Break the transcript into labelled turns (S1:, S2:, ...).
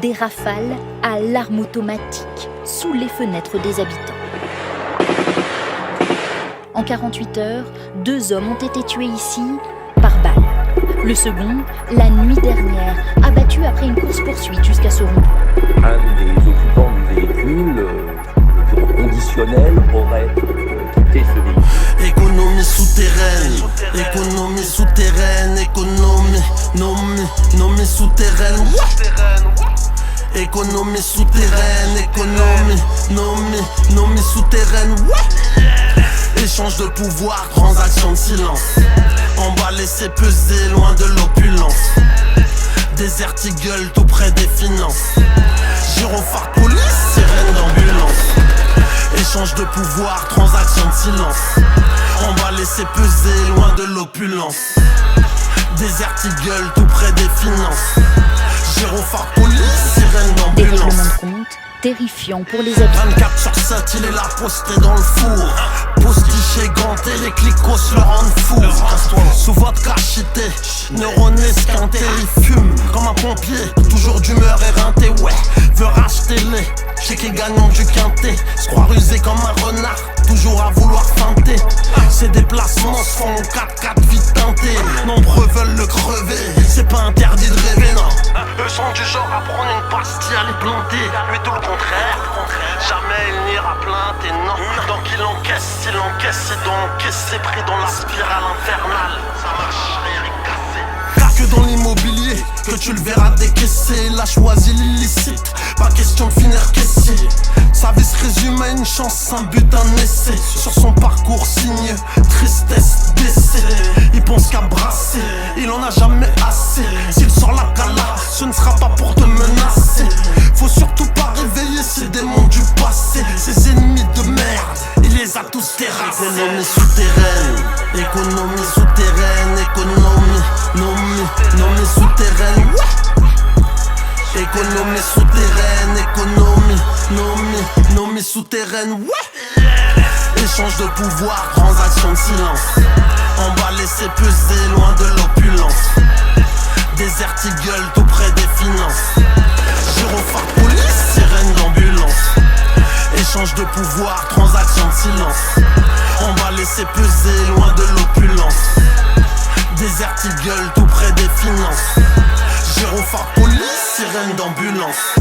S1: des rafales à l'arme automatique sous les fenêtres des habitants. En 48 heures, 2 hommes ont été tués ici par balle. Le second, la nuit dernière, abattu après une course-poursuite jusqu'à ce rond-point.
S2: Un des occupants du véhicule, conditionnel, aurait quitté ce véhicule.
S3: Économie souterraine, économie souterraine, économie souterraine. Économie souterraine, économie souterraine. Échange de pouvoir, transaction de silence. Emballé, c'est pesé, loin de l'opulence. Desert Eagle, tout près des finances. Gyrophare police, sirène d'ambulance. Échange de pouvoir, transaction de silence. Emballé, c'est pesé, loin de l'opulence. Desert Eagle, tout près des finances. Gyrophare police, sirène
S1: Des
S3: d'ambulance.
S1: règlements de compte terrifiants pour les habitants.
S3: 24 sur 7, il est là posté dans le four. Postiché, ganté, les clicos le rendent fou. Sous votre cachité, neurones esquintés, il fume comme un pompier, toujours d'humeur éreintée, ouais. Veut racheter les chéquiers gagnants du quintet. Se croit rusé comme un renard, toujours à vouloir feinter. Ses déplacements se font en 4x4 vite teintés. Nombreux veulent le crever, c'est pas interdit de rêver, non. Eux sont du genre à prendre une pastille à les planter. Lui tout le contraire, jamais il n'ira plainter, non. Donc il encaisse, il doit encaisser, pris dans la spirale infernale. Ça marche, rien est cassé. Que dans l'immobilier, que tu le verras décaisser. Il a choisi l'illicite, pas question de finir caissier. Sa vie se résume à une chance, un but, un essai. Sur son parcours signe, tristesse, décès. Il pense qu'à brasser, il en a jamais assez. S'il sort la cala, ce ne sera pas pour te menacer. Faut surtout pas réveiller ces démons du passé. Ces ennemis de merde, il les a tous terrassés. Économie souterraine, économie souterraine, économie souterraine. Économie souterraine, économie souterraine, ouais. Échange de pouvoir, transaction de silence. Emballé, c'est pesé, loin de l'opulence. Desert Eagle, tout près des finances. Gyrophare police, sirène d'ambulance. Échange de pouvoir, transaction de silence. Emballé, c'est pesé, loin de l'opulence. Desert Eagle, tout près des finances. Gyrophare police, sirène d'ambulance.